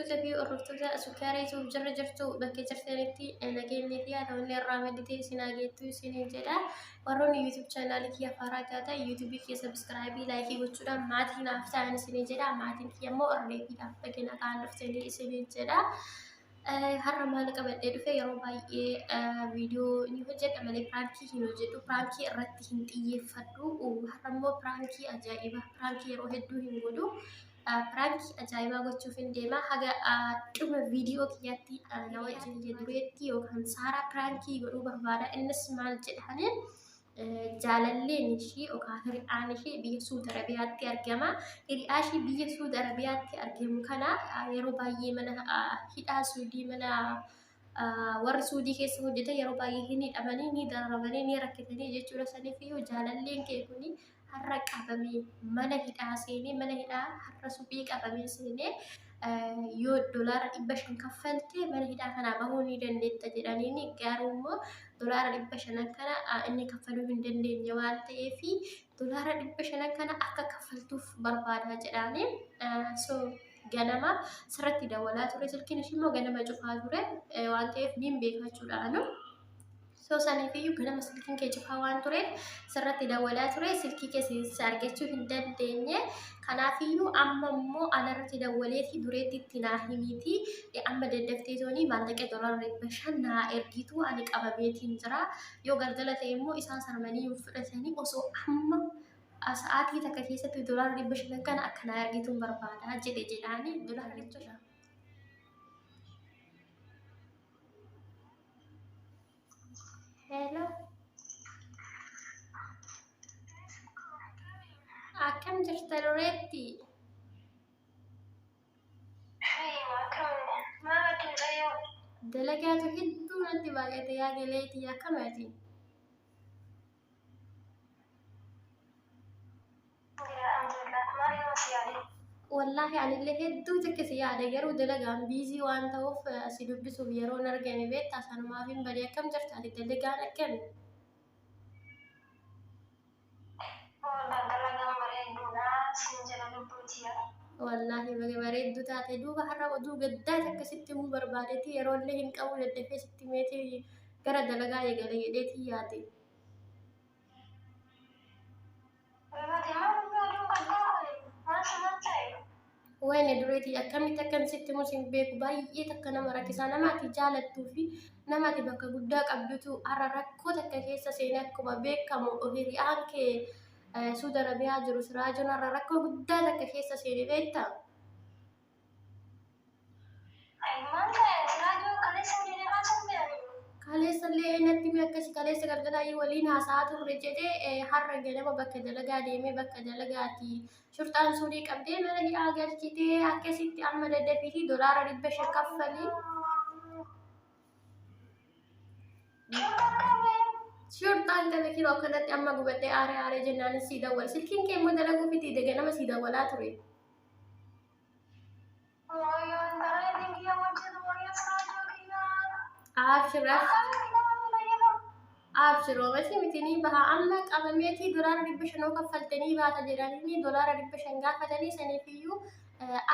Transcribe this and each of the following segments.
في الرفتة سكري جرجرتو بكي جرتنتي نجيني يا توني الرامدتي سيناجيتو سينجدا ورون يوتيوب channel كي فراكاتا يوتيوب كي سبسكرايبي لايكي وچودا ماتي نافتا سينجدا ماتي كي مو اوريدي دافتكنا كان دفتني سينجدا har'a maal qabadhee dhufe yeroo baay'ee viidiyoo inni hojjedha malee piraankii hin hojjedhu piraankii irratti hin xiyyeeffadhu har'a immoo piraankii ajaa'iba piraankii yeroo hedduu hin godhu piraankii ajaa'ibaa gochuuf hin deema haga dhuma viidiyoo kiyyaatti na wajjin jedhureetti yookaan saaraa piraankii godhuu barbaada innis maal jedhaniin jaalalleen ishii yookaan hiriyaan ishii biyya Suudi Arabiyaatti argama. Hiriyaan ishii biyya Suudi Arabiyaatti argamu kana yeroo baay'ee mana hidhaa Suudii mana warri Suudii keessa hojjetan yeroo baay'ee hin hidhamanii ni dararamanii ni rakkatanii jechuudha. Saniif iyyuu jaalalleen kee kuni har'a qabamee mana hidhaa seenee mana hidhaa har'a suphee qabamee seenee yoo doolaara 500 kaffaltee mana hidhaa kanaa bahuu ni dandeetta jedhaniini garuu immoo doolaara 500 kana inni kaffaluu hin dandeenye waan ta'eef doolaara 500 kana akka kaffaltuuf barbaada jedhanii so ganama sirriitti dawwalaa ture silkiin ishii immoo ganama cufaa ture waan ta'eef niin beekachuudhaanu. So saniif iyyuu ganama silkiin kee cufaa waan ture sirriitti dawwalaa ture silkii keessatti argachuu hin dandeenye. Kanaaf iyyuu amma immoo anarratti dawwaleetii dureetti itti naa himiiti amma daddaftee toonii maallaqa doolaara 500 naa ergitu ani qabameetiin jira yoo galgala ta'e immoo isaan sarmanii fudhatanii osoo amma sa'aatii takka keessatti doolaara 500 kana akka naa ergituun barbaada jedhaanii doolaara jechuudha. Hello. Akkam jirta dureetti? Dalagaatu hedduu natti baay'ate yaa galeetii akkamitti? Wallahi anillee hedduu takkisi yaada garuu dalagaan biizii waan ta'uuf si dubbisuuf yeroo hin argame beektaa sanumaaf hin badee akkam jirta ati dalagaan akkami? Wallahi bareeddu taate duuba har'a oduu gaddaa takkasitti himuu barbaadeeti yeroo illee hin qabu daddafee sitti meetii gara dalagaa eegale jedheetii yaade. Wayne dureetii akkamitti akkan sitti himus hin beeku baay'ee takka nama rakkisaa namaati jaalattuu fi namaati bakka guddaa qabdutu har'a rakkoo takka keessa seenee akkuma beekamu hiriyaan kee Suudi Arabiyaa jiru Siraajoon har'a rakkoo guddaa takka keessa seenee beektaa? Kaleessa illee natti mi akkasi kaleessa galgalaa waliin haasa'aa turre jedhee har'a ganama bakka dalagaa deemee bakka dalagaati shurxaan Suudii qabdee mana hidhaa galchitee akkasitti amma daddafiitii doolaara 500 kaffalii. Shurxaan kana kiloo akkanatti amma gubadhee aaree jennaan sii dawwal silkiin kee immoo dalaguu fiti ganama sii dawwalaa ture. Abshiroo mati mitini baha amma qabameetii doolaara 500 kaffaltanii baata jedhanii doolaara 500 gaafatanii saniif iyyuu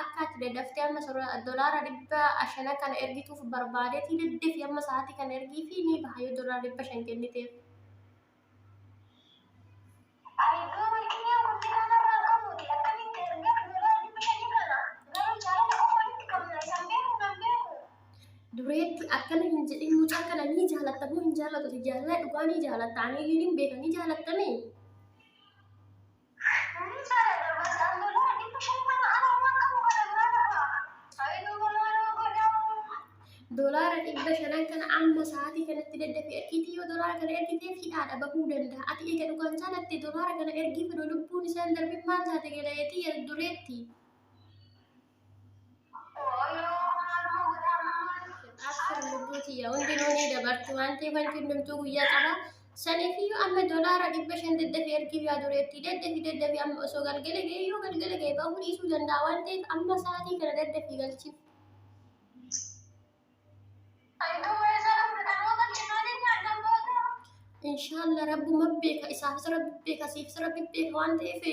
akka ati daddaftee amma doolaara 500 kana ergituuf barbaadeetii daddafi amma sa'aatii kana ergii fi ni baha yoo doolaara 500 kenniteef. Dureetti akkana hin jedhin mucaa kana ni jaalattamu hin jaallatu jaalala dhugaa ni jaalatta ani hin beeka ni jaalattame. Doolaara 500 kana amma sa'aatii kanatti daddafee ergiitii yoo doolaara kana ergiteef hidhaadha bahuu danda'a. Ati eega dhugaan jaalatte doolaara kana ergii fedhu lubbuun isaan darbin maal taate galayeetii dureetti. Lubbuuti yaa hundi nuuni dabartu waan ta'eef wanti hundumtuu guyyaa qaba. Saniif iyyuu amma doolaara 500 daddafee ergiif yaa dureetti daddafi amma osoo galgala ga'e yoo galgala ga'e bahuu dhiisuu danda'a waan ta'eef amma sa'aatii kana daddafii galchiif. Inshallah rabbuma beeka isaafis rabbi beeka siifis rabbi beeka waan ta'eef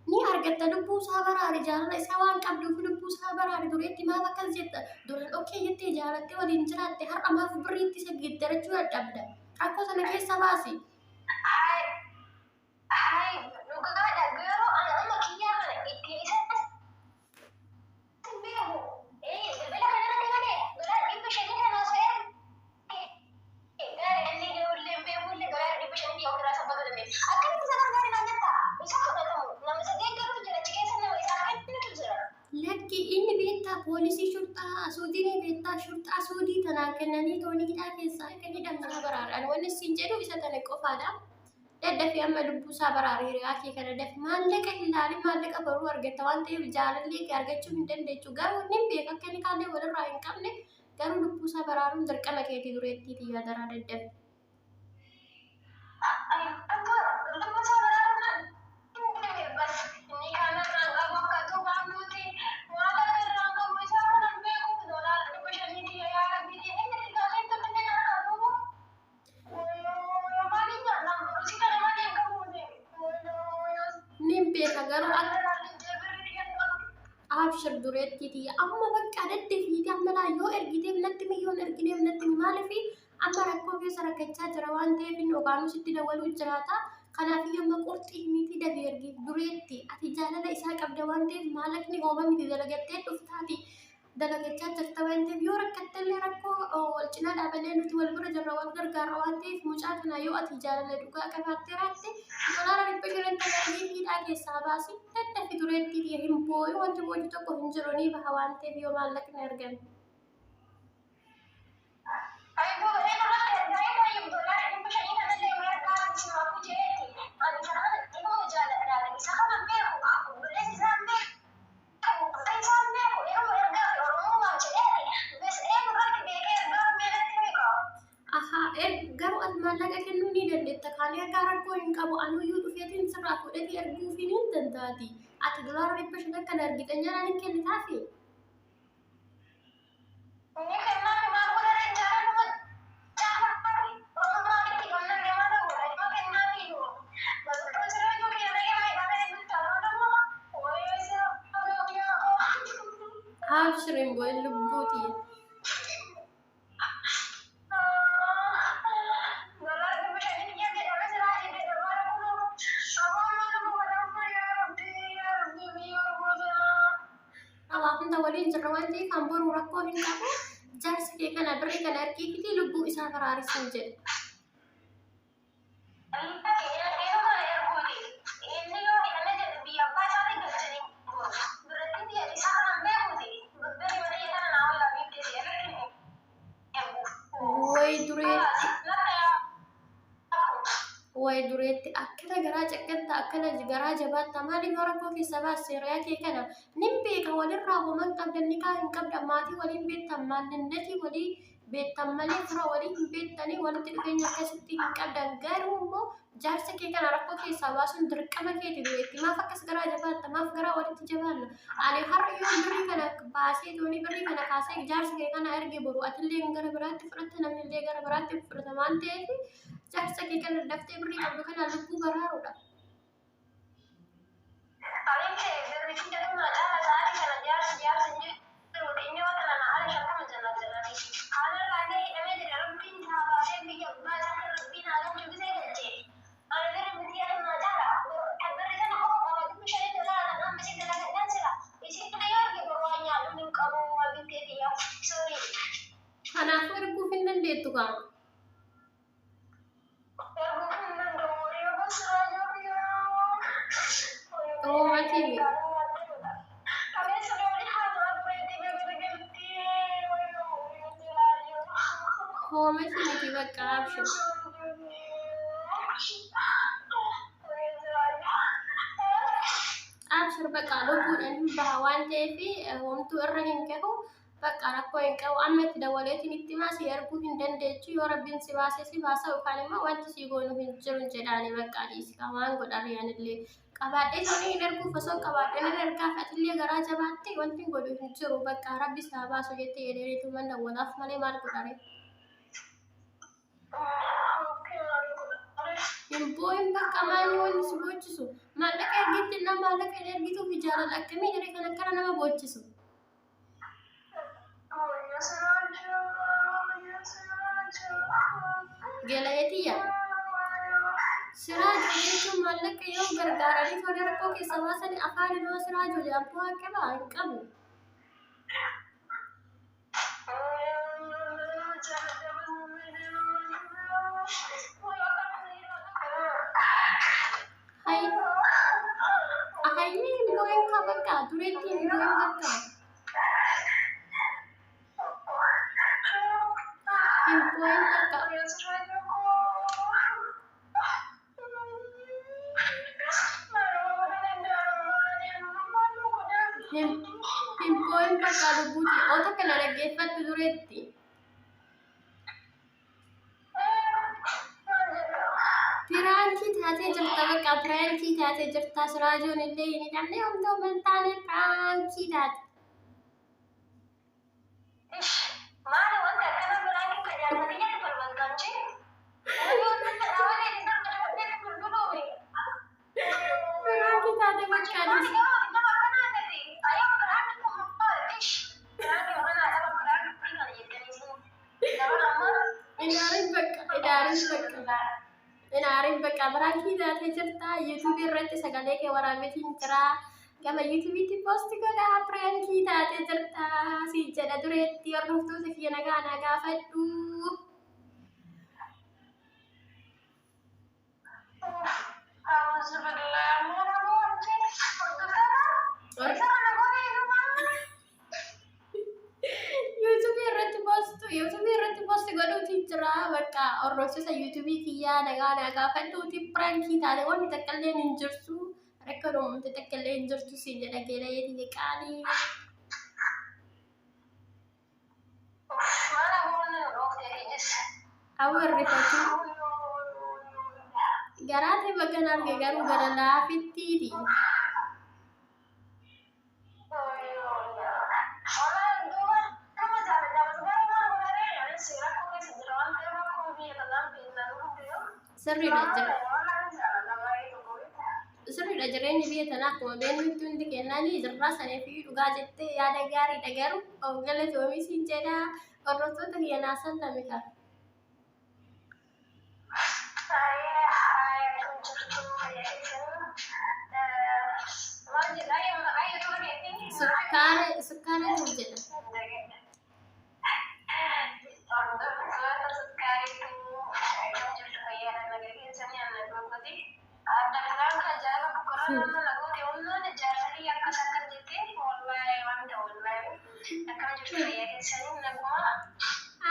ni argatta lubbuu isaa baraare jaalala isaa waan qabduuf lubbuu isaa baraare dureetti maaf akkas jetta duraan okkee jettee jaalattee waliin jiraatte har'a maaf birriitti isa giddarachuu dadhabda rakkoo sana keessa baasi. Lakki inni beektaa poolisii shurxaa suudii beektaa shurxaa suudii tanaan kennanii tooniidhaa keessaa akka hidhamnaa baraaraan wanni siin jedhu isa tana qofaadha. Daddafi amma lubbuu isaa baraaree hiriyaa kee kana dafi maallaqa hin ilaalin maallaqa baruu argatta waan ta'eef jaalallee kee argachuu hin dandeechu garuu inni beeka akka inni kaallee walirraa hin qabne garuu lubbuu isaa baraaruun dirqama keetii dureettiiti yaadaraa daddafi. Beeka garuu abshir dureettiiti amma bakka daddafiiti amma laayyoo ergiteef natti miyyoon ergineef natti maaliifi amma rakkoo keessa rakkachaa jira waan ta'eef inni ogaanuu sitti dawwaluu jiraata kanaafii amma qorxii miti dafee ergiif dureetti ati jaalala isaa qabda waan ta'eef maallaqni hooma miti dalagattee dhuftaati dalagachaa jirta waan ta'eef yoo rakkattellee rakkoo wal cinaa dhaaballee nuti wal bira jirra wal gargaara waan ta'eef mucaa kana yoo ati jaalala dhugaa qabaattee raatte doolaara 500 tagargii hidhaa keessaa baasi daddafi dureettiiti hin booyu wanti booju tokko hin jiru ni baha waan ta'eef yoo maallaqni argame. Garuu ati maallaqa kennuu ni dandeetta kaanii akka rakkoo hin qabu anuyyuu dhufeetiin sirraa fudhatee erguufiin hin dandaati ati doolaara 500 kan argitan jalaan hin kennitaafi. Abshirin boy lubbuuti. Waliin jirra waan ta'eef kan boruu rakkoo hin qabu jaarsa kee kana birrii kana argiifiti lubbuu isaa baraarisuu jedhe. Way dureetti akkana garaa caqqatta akkana garaa jabaata maaliif rakkoo keessa baasee re'aa kee kana nin beeka walirraa homan qabdan ni kaa hin qabdan maatii waliin beektan maallinnatii walii beektan malee fira walii hin beektanii walitti dhufeenya akkasitti hin qabdan garuu immoo jaarsa kee kana rakkoo keessaa baasuun dirqama keeti dureetti maaf akkas garaa jabaatta maaf garaa walitti jabaanna ani har'a yoo birrii kana baasee toonii birrii kana kaasee jaarsa kee kana erge boru atillee gara biraatti fudhatta namnillee gara biraatti fudhata waan ta'eef jaarsa kee kana daftee birrii qabdu kana lubbuu baraaruudha. Kanaafuu erguuf hin dandeettu qaama. Home miti bakka abshir. Abshir bakka lubbuudhaan hin baha waan ta'eef homtuu irra hin gahu bakka rakkoo hin qabu amma itti dawwaleetiin itti himaa si erguu hin dandeechu yoo rabbiin si baasee si baasa yookaan immoo wanti si goonu hin jiru jedhaanii bakka dhiisika waan godhan yaanillee qabaadhee toonii hin erguuf osoo qabaadhee hin ergaaf atillee garaa jabaatte wanti godhu hin jiru bakka rabbi isaa baasu jettee jedhaniitu man dawwalaaf malee maal godhare. Himboin bakka maali wanni si bochisu. Maallaqa ergitti nama maallaqa ergituu fi jaalala akkamii jedhee kan akkana nama bochisu. Gelaetiya. Siraajoo jechuun maallaqa yoo gargaaranii tolee rakkoo keessa baasanii afaan nama siraajoo jedhamtu akka ba'aa hin qabu. Ini himboin ka bakka dureetti himboin bakka. Himboin bakka. Himboin bakka lubbuuti. Ota kana dhaggeeffadhu dureetti. Piraantii taatee jirta bakka piraantii taatee jirta siraajoon illee hin hidhamne homtuu mantaane piraantii taate. Piraantii taate bakka Inaarin bakka biraantii taatee jirta yuutuubii irratti sagalee kee waraabeetiin jira. Gama yuutuubiitti poosti godhaa piraantii taatee jirta si jedha dureetti hordoftoota kiyya nagaa gaafadhu. YouTube irratti post godhuuti jira bakka hordoftoota YouTube kiyyaa nagaa gaafadhuuti piraantii taate wanni takka illee hin jirtu rakka dhuunfaa takka illee hin jirtu si jedha gelayeetii qaalii. Awwaarri fakkii garaatee bakka arge garuu gara laafittiiti. Sirriidha jireenyi biyya tanaa akkuma beeknutti hundi kennanii jirraa sanii fi dhugaa jettee yaada gaariidha garuu hoggala toomisiin jedha hordoftoota kiyya naasan lamika. Sukkaara jedha.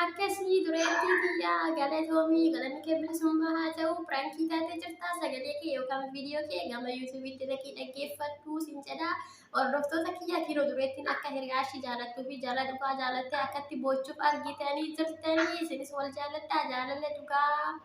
Akkasii dureettii biyyaa galatoomii galanni kee bilisummaa haa ta'u piraantii taatee jirta sagalee kee yookaan viidiyoo kee gama yuutuubiitti dhaqii dhaggeeffadhu sin jedha hordoftoota kiyya kiiloo dureettiin akka hiriyaashii jaalattuu fi jaalala dhugaa jaalattee akkatti bochuuf argitanii jirtanii isinis wal jaaladhaa jaalala dhugaa.